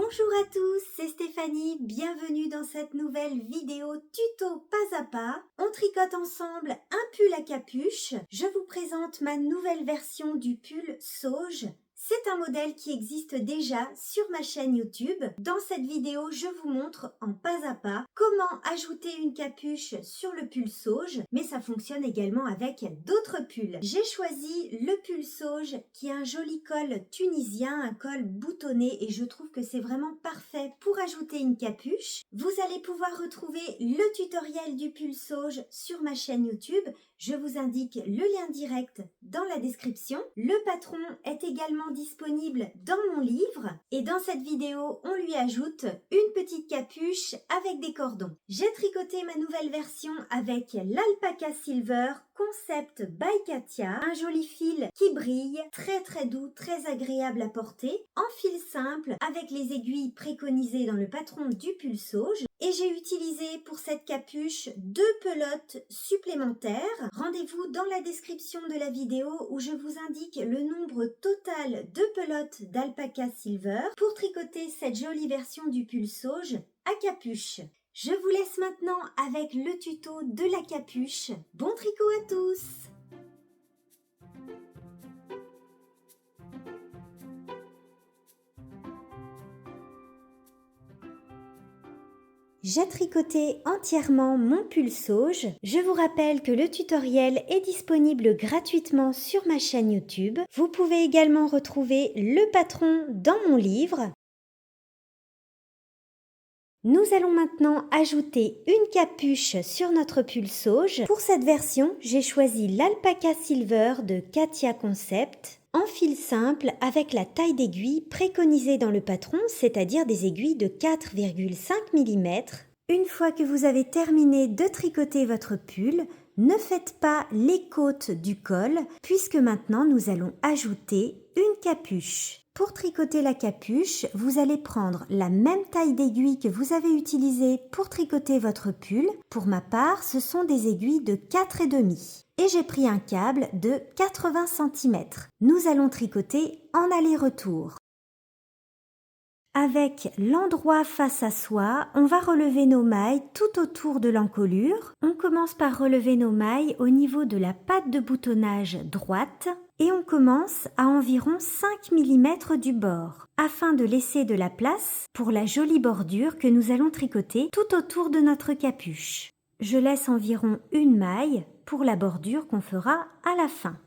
Bonjour à tous, c'est Stéphanie, bienvenue dans cette nouvelle vidéo tuto pas à pas. On tricote ensemble un pull à capuche. Je vous présente ma nouvelle version du pull Sauge. C'est un modèle qui existe déjà sur ma chaîne YouTube. Dans cette vidéo, je vous montre en pas à pas comment ajouter une capuche sur le pull Sauge, mais ça fonctionne également avec d'autres pulls. J'ai choisi le pull Sauge qui a un joli col tunisien, un col boutonné et je trouve que c'est vraiment parfait pour ajouter une capuche. Vous allez pouvoir retrouver le tutoriel du pull Sauge sur ma chaîne YouTube. Je vous indique le lien direct dans la description. Le patron est également disponible dans mon livre et dans cette vidéo, on lui ajoute une petite capuche avec des cordons. J'ai tricoté ma nouvelle version avec l'Alpaca Silver Concept by Katia, un joli fil qui brille, très doux, très agréable à porter, en fil simple avec les aiguilles préconisées dans le patron du pull Sauge. Et j'ai utilisé pour cette capuche 2 pelotes supplémentaires. Rendez-vous dans la description de la vidéo où je vous indique le nombre total de pelotes d'Alpaca Silver pour tricoter cette jolie version du pull Sauge à capuche. Je vous laisse maintenant avec le tuto de la capuche. Bon tricot à tous! J'ai tricoté entièrement mon pull Sauge. Je vous rappelle que le tutoriel est disponible gratuitement sur ma chaîne YouTube. Vous pouvez également retrouver le patron dans mon livre. Nous allons maintenant ajouter une capuche sur notre pull Sauge. Pour cette version, j'ai choisi l'Alpaca Silver de Katia Concept en fil simple avec la taille d'aiguille préconisée dans le patron, c'est-à-dire des aiguilles de 4,5 mm. Une fois que vous avez terminé de tricoter votre pull, ne faites pas les côtes du col puisque maintenant nous allons ajouter une capuche. Pour tricoter la capuche, vous allez prendre la même taille d'aiguille que vous avez utilisée pour tricoter votre pull. Pour ma part, ce sont des aiguilles de 4,5. Et j'ai pris un câble de 80 cm. Nous allons tricoter en aller-retour. Avec l'endroit face à soi, on va relever nos mailles tout autour de l'encolure. On commence par relever nos mailles au niveau de la patte de boutonnage droite et on commence à environ 5 mm du bord afin de laisser de la place pour la jolie bordure que nous allons tricoter tout autour de notre capuche. Je laisse environ une maille pour la bordure qu'on fera à la fin.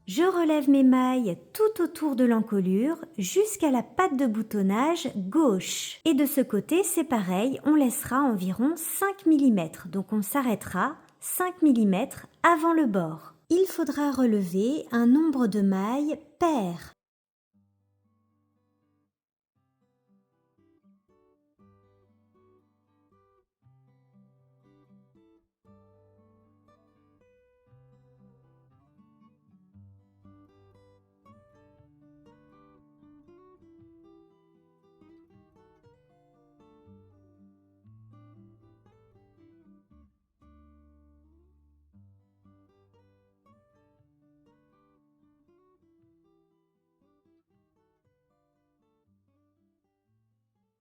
Je relève mes mailles tout autour de l'encolure jusqu'à la patte de boutonnage gauche. Et de ce côté, c'est pareil, on laissera environ 5 mm. Donc on s'arrêtera 5 mm avant le bord. Il faudra relever un nombre de mailles pair.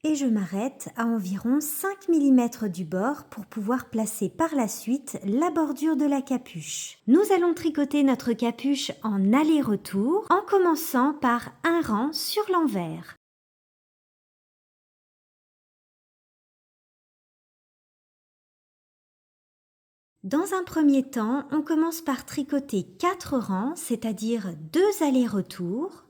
Et je m'arrête à environ 5 mm du bord pour pouvoir placer par la suite la bordure de la capuche. Nous allons tricoter notre capuche en aller-retour en commençant par un rang sur l'envers. Dans un premier temps, on commence par tricoter 4 rangs, c'est-à-dire 2 allers-retours.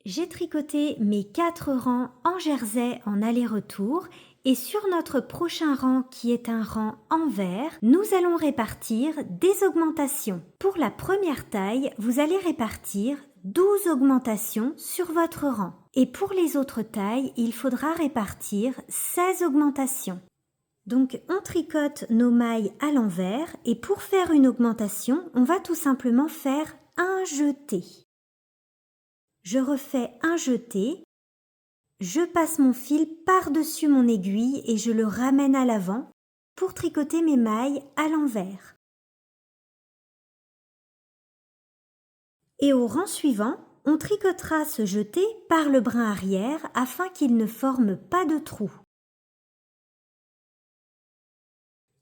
J'ai tricoté mes 4 rangs en jersey en aller-retour et sur notre prochain rang qui est un rang en vert, nous allons répartir des augmentations. Pour la première taille, vous allez répartir 12 augmentations sur votre rang. Et pour les autres tailles, il faudra répartir 16 augmentations. Donc on tricote nos mailles à l'envers et pour faire une augmentation, on va tout simplement faire un jeté. Je refais un jeté Je passe mon fil par-dessus mon aiguille et je le ramène à l'avant pour tricoter mes mailles à l'envers. Et au rang suivant, on tricotera ce jeté par le brin arrière afin qu'il ne forme pas de trou.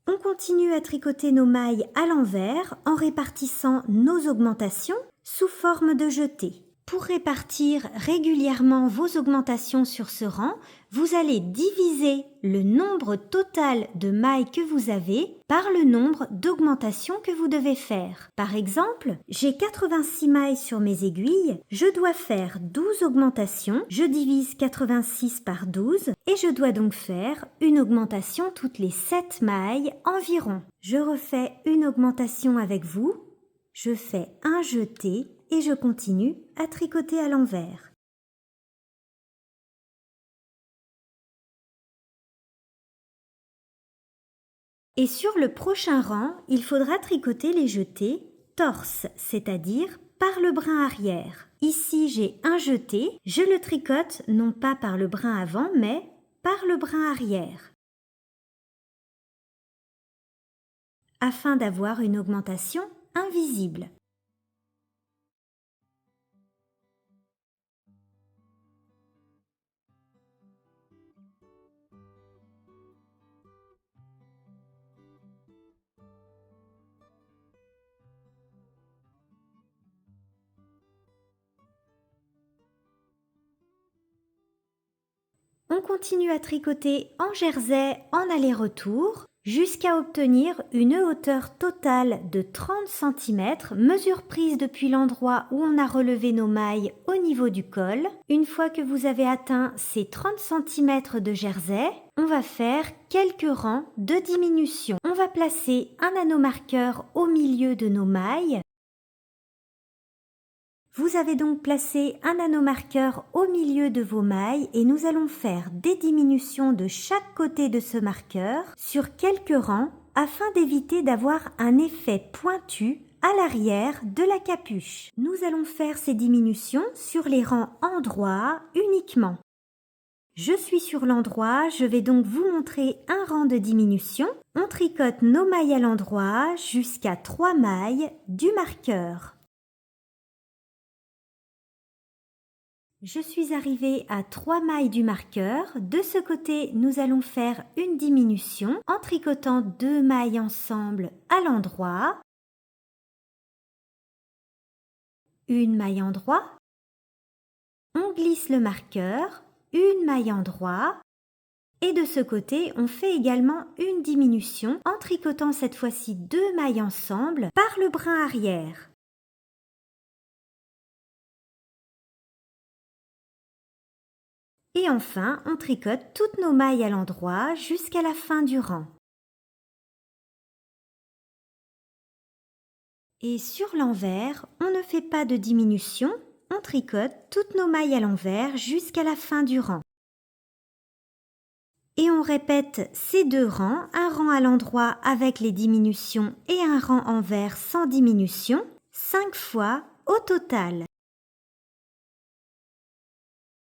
On continue à tricoter nos mailles à l'envers en répartissant nos augmentations sous forme de jetés. Pour répartir régulièrement vos augmentations sur ce rang, vous allez diviser le nombre total de mailles que vous avez par le nombre d'augmentations que vous devez faire. Par exemple, j'ai 86 mailles sur mes aiguilles, je dois faire 12 augmentations, je divise 86 par 12 et je dois donc faire une augmentation toutes les 7 mailles environ. Je refais une augmentation avec vous, je fais un jeté et je continue à tricoter à l'envers. Et sur le prochain rang, il faudra tricoter les jetés torse, c'est-à-dire par le brin arrière. Ici, j'ai un jeté, je le tricote non pas par le brin avant, mais par le brin arrière, afin d'avoir une augmentation invisible. On continue à tricoter en jersey en aller-retour jusqu'à obtenir une hauteur totale de 30 cm, mesure prise depuis l'endroit où on a relevé nos mailles au niveau du col. Une fois que vous avez atteint ces 30 cm de jersey, on va faire quelques rangs de diminution. On va placer un anneau marqueur au milieu de nos mailles. Vous avez donc placé un anneau marqueur au milieu de vos mailles et nous allons faire des diminutions de chaque côté de ce marqueur sur quelques rangs afin d'éviter d'avoir un effet pointu à l'arrière de la capuche. Nous allons faire ces diminutions sur les rangs endroits uniquement. Je suis sur l'endroit, je vais donc vous montrer un rang de diminution. On tricote nos mailles à l'endroit jusqu'à 3 mailles du marqueur. Je suis arrivée à 3 mailles du marqueur. De ce côté, nous allons faire une diminution en tricotant 2 mailles ensemble à l'endroit. Une maille endroit. On glisse le marqueur, une maille endroit. Et de ce côté, on fait également une diminution en tricotant cette fois-ci 2 mailles ensemble par le brin arrière. Et enfin, on tricote toutes nos mailles à l'endroit jusqu'à la fin du rang. Et sur l'envers, on ne fait pas de diminution, on tricote toutes nos mailles à l'envers jusqu'à la fin du rang. Et on répète ces 2 rangs, un rang à l'endroit avec les diminutions et un rang envers sans diminution, 5 fois au total.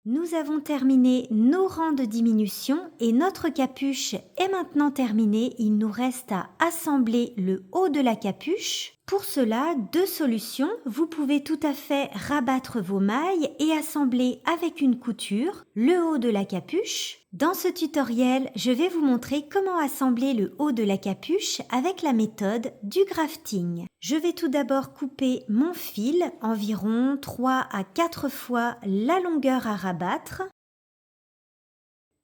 Nous avons terminé nos rangs de diminution et notre capuche est maintenant terminée. Il nous reste à assembler le haut de la capuche. Pour cela, 2 solutions. Vous pouvez tout à fait rabattre vos mailles et assembler avec une couture le haut de la capuche. Dans ce tutoriel, je vais vous montrer comment assembler le haut de la capuche avec la méthode du grafting. Je vais tout d'abord couper mon fil, environ 3 à 4 fois la longueur à rabattre.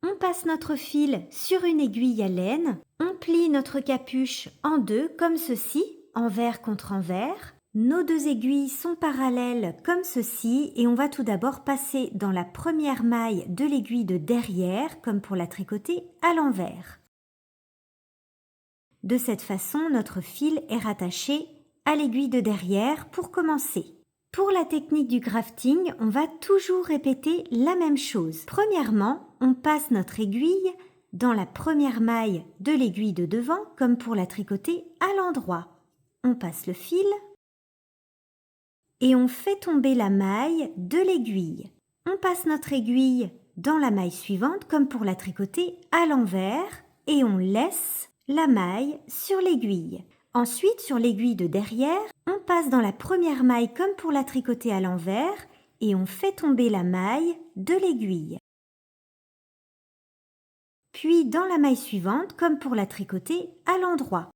On passe notre fil sur une aiguille à laine, on plie notre capuche en 2 comme ceci, envers contre envers. Nos 2 aiguilles sont parallèles comme ceci et on va tout d'abord passer dans la première maille de l'aiguille de derrière comme pour la tricoter à l'envers. De cette façon, notre fil est rattaché à l'aiguille de derrière pour commencer. Pour la technique du grafting, on va toujours répéter la même chose. Premièrement, on passe notre aiguille dans la première maille de l'aiguille de devant comme pour la tricoter à l'endroit. On passe le fil et on fait tomber la maille de l'aiguille. On passe notre aiguille dans la maille suivante comme pour la tricoter à l'envers et on laisse la maille sur l'aiguille. Ensuite, sur l'aiguille de derrière, on passe dans la première maille comme pour la tricoter à l'envers et on fait tomber la maille de l'aiguille. Puis dans la maille suivante comme pour la tricoter à l'endroit.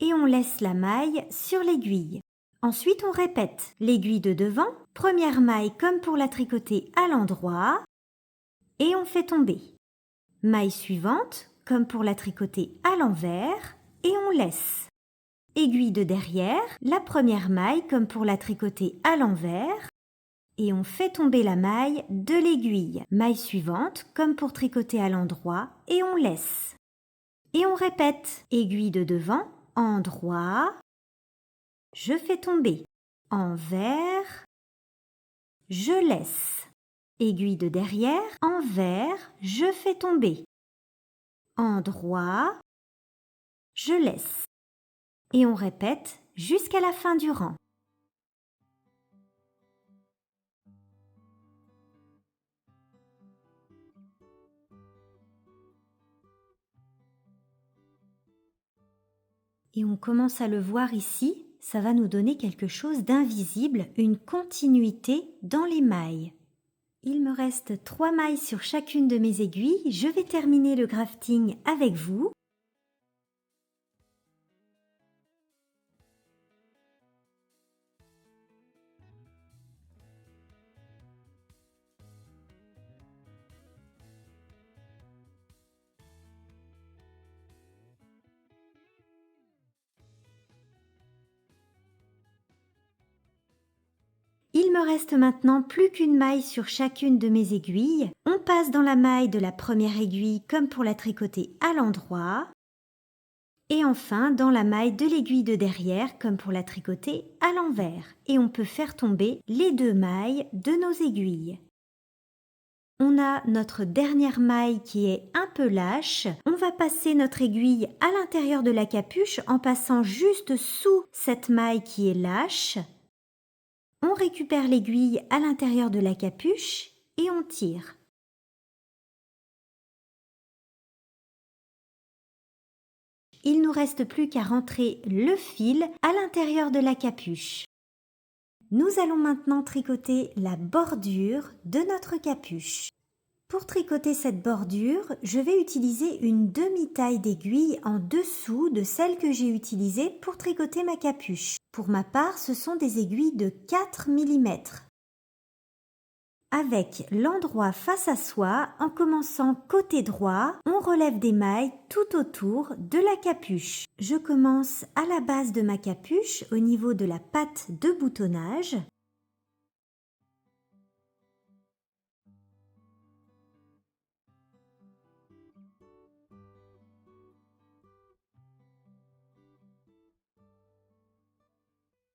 Et on laisse la maille sur l'aiguille. Ensuite, on répète l'aiguille de devant, première maille comme pour la tricoter à l'endroit et on fait tomber. Maille suivante comme pour la tricoter à l'envers et on laisse. Aiguille de derrière, la première maille comme pour la tricoter à l'envers et on fait tomber la maille de l'aiguille. Maille suivante comme pour tricoter à l'endroit et on laisse. Et on répète. Aiguille de devant, endroit, je fais tomber. Envers, je laisse. Aiguille de derrière, envers, je fais tomber. Endroit, je laisse. Et on répète jusqu'à la fin du rang. Et on commence à le voir ici, ça va nous donner quelque chose d'invisible, une continuité dans les mailles. Il me reste 3 mailles sur chacune de mes aiguilles, je vais terminer le grafting avec vous. Il me reste maintenant plus qu'une maille sur chacune de mes aiguilles. On passe dans la maille de la première aiguille comme pour la tricoter à l'endroit. Et enfin dans la maille de l'aiguille de derrière comme pour la tricoter à l'envers. Et on peut faire tomber les 2 mailles de nos aiguilles. On a notre dernière maille qui est un peu lâche. On va passer notre aiguille à l'intérieur de la capuche en passant juste sous cette maille qui est lâche. On récupère l'aiguille à l'intérieur de la capuche et on tire. Il ne nous reste plus qu'à rentrer le fil à l'intérieur de la capuche. Nous allons maintenant tricoter la bordure de notre capuche. Pour tricoter cette bordure, je vais utiliser une demi-taille d'aiguille en dessous de celle que j'ai utilisée pour tricoter ma capuche. Pour ma part, ce sont des aiguilles de 4 mm. Avec l'endroit face à soi, en commençant côté droit, on relève des mailles tout autour de la capuche. Je commence à la base de ma capuche, au niveau de la patte de boutonnage.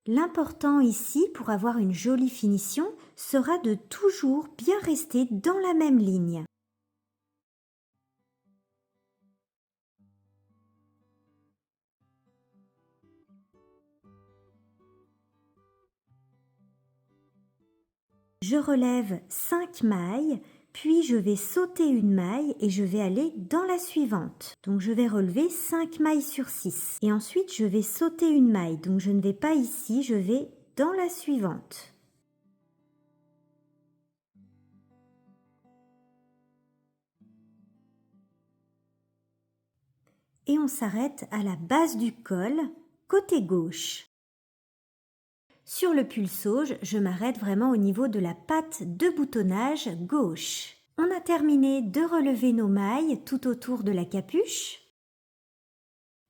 L'important ici, pour avoir une jolie finition, sera de toujours bien rester dans la même ligne. Je relève 5 mailles, puis je vais sauter une maille et je vais aller dans la suivante. Donc je vais relever 5 mailles sur 6. Et ensuite je vais sauter une maille. Donc je ne vais pas ici, je vais dans la suivante. Et on s'arrête à la base du col, côté gauche. Sur le pulsauge, je m'arrête vraiment au niveau de la patte de boutonnage gauche. On a terminé de relever nos mailles tout autour de la capuche.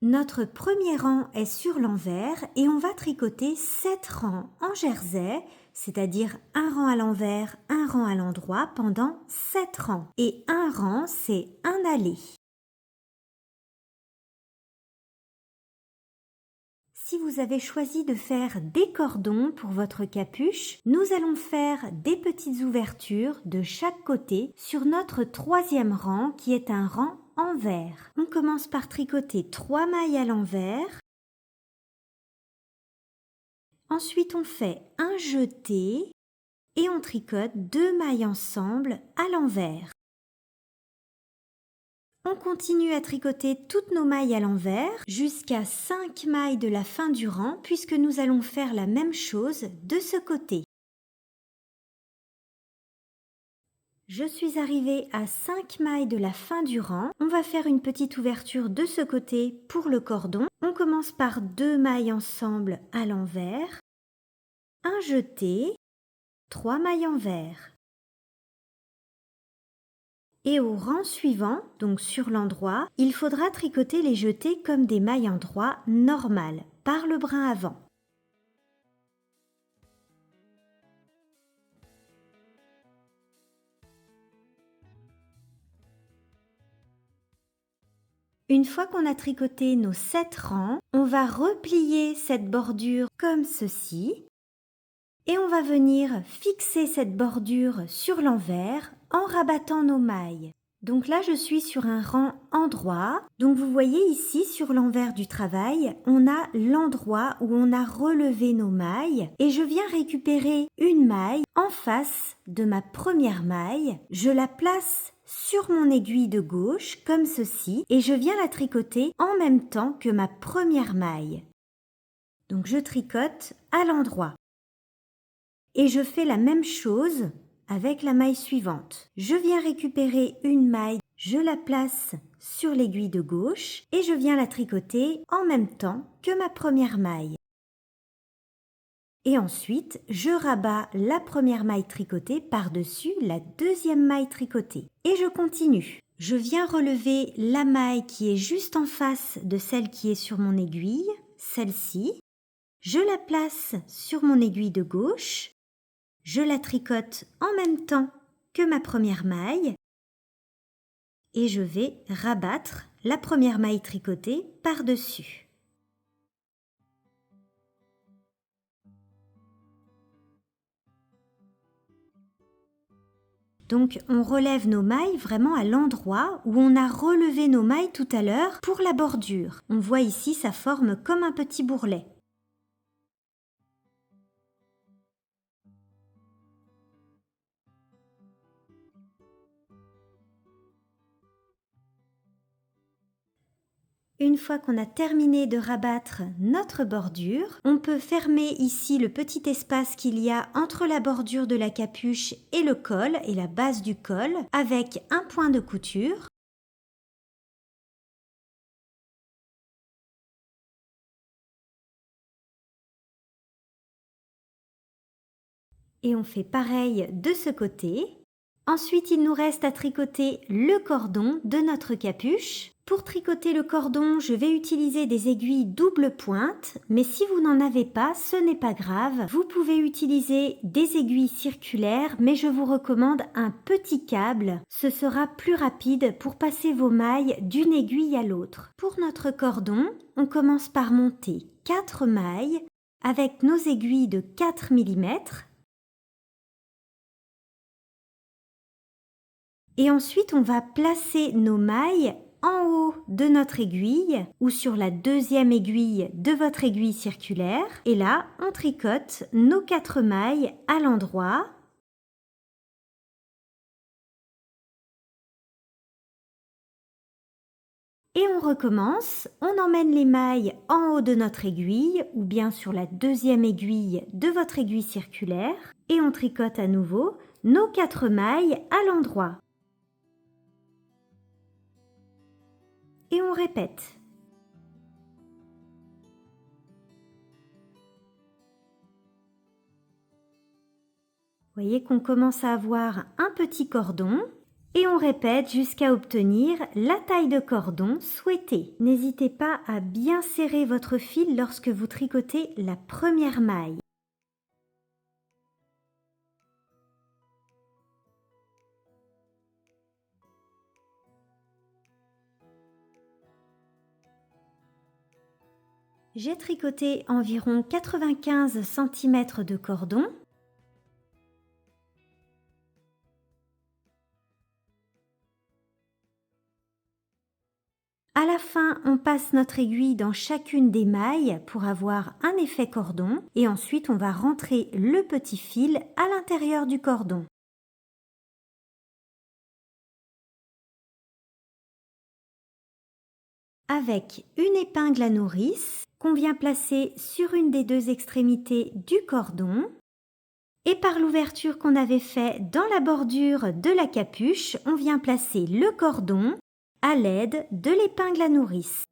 Notre premier rang est sur l'envers et on va tricoter 7 rangs en jersey, c'est-à-dire un rang à l'envers, un rang à l'endroit pendant 7 rangs. Et un rang, c'est un aller. Si vous avez choisi de faire des cordons pour votre capuche, nous allons faire des petites ouvertures de chaque côté sur notre 3e rang qui est un rang envers. On commence par tricoter 3 mailles à l'envers. Ensuite, on fait un jeté et on tricote 2 mailles ensemble à l'envers. On continue à tricoter toutes nos mailles à l'envers jusqu'à 5 mailles de la fin du rang puisque nous allons faire la même chose de ce côté. Je suis arrivée à 5 mailles de la fin du rang. On va faire une petite ouverture de ce côté pour le cordon. On commence par 2 mailles ensemble à l'envers, un jeté, 3 mailles envers. Et au rang suivant, donc sur l'endroit, il faudra tricoter les jetés comme des mailles endroit normales, par le brin avant. Une fois qu'on a tricoté nos 7 rangs, on va replier cette bordure comme ceci et on va venir fixer cette bordure sur l'envers en rabattant nos mailles. Donc là, je suis sur un rang endroit. Donc vous voyez ici sur l'envers du travail, on a l'endroit où on a relevé nos mailles et je viens récupérer une maille en face de ma première maille. Je la place sur mon aiguille de gauche comme ceci et je viens la tricoter en même temps que ma première maille. Donc je tricote à l'endroit. Et je fais la même chose avec la maille suivante. Je viens récupérer une maille, je la place sur l'aiguille de gauche et je viens la tricoter en même temps que ma première maille. Et ensuite, je rabats la première maille tricotée par-dessus la deuxième maille tricotée. Et je continue. Je viens relever la maille qui est juste en face de celle qui est sur mon aiguille, celle-ci. Je la place sur mon aiguille de gauche. Je la tricote en même temps que ma première maille et je vais rabattre la première maille tricotée par-dessus. Donc on relève nos mailles vraiment à l'endroit où on a relevé nos mailles tout à l'heure pour la bordure. On voit ici ça forme comme un petit bourrelet. Une fois qu'on a terminé de rabattre notre bordure, on peut fermer ici le petit espace qu'il y a entre la bordure de la capuche et le col et la base du col avec un point de couture. Et on fait pareil de ce côté. Ensuite, il nous reste à tricoter le cordon de notre capuche. Pour tricoter le cordon, je vais utiliser des aiguilles double pointe, mais si vous n'en avez pas, ce n'est pas grave. Vous pouvez utiliser des aiguilles circulaires, mais je vous recommande un petit câble. Ce sera plus rapide pour passer vos mailles d'une aiguille à l'autre. Pour notre cordon, on commence par monter 4 mailles avec nos aiguilles de 4 mm. Et ensuite, on va placer nos mailles en haut de notre aiguille ou sur la deuxième aiguille de votre aiguille circulaire. Et là, on tricote nos 4 mailles à l'endroit. Et on recommence. On emmène les mailles en haut de notre aiguille ou bien sur la deuxième aiguille de votre aiguille circulaire. Et on tricote à nouveau nos 4 mailles à l'endroit. Et on répète. Vous voyez qu'on commence à avoir un petit cordon et on répète jusqu'à obtenir la taille de cordon souhaitée. N'hésitez pas à bien serrer votre fil lorsque vous tricotez la première maille. J'ai tricoté environ 95 cm de cordon. À la fin, on passe notre aiguille dans chacune des mailles pour avoir un effet cordon et ensuite on va rentrer le petit fil à l'intérieur du cordon. Avec une épingle à nourrice qu'on vient placer sur une des deux extrémités du cordon et par l'ouverture qu'on avait fait dans la bordure de la capuche, on vient placer le cordon à l'aide de l'épingle à nourrice.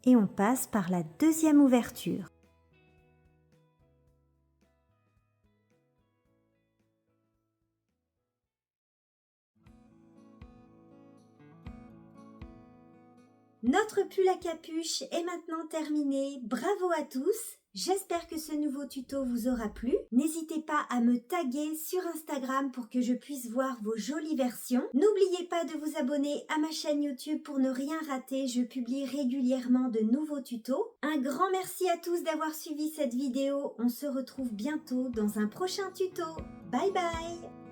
Et on passe par la deuxième ouverture. Notre pull à capuche est maintenant terminé. Bravo à tous! J'espère que ce nouveau tuto vous aura plu. N'hésitez pas à me taguer sur Instagram pour que je puisse voir vos jolies versions. N'oubliez pas de vous abonner à ma chaîne YouTube pour ne rien rater. Je publie régulièrement de nouveaux tutos. Un grand merci à tous d'avoir suivi cette vidéo. On se retrouve bientôt dans un prochain tuto. Bye bye!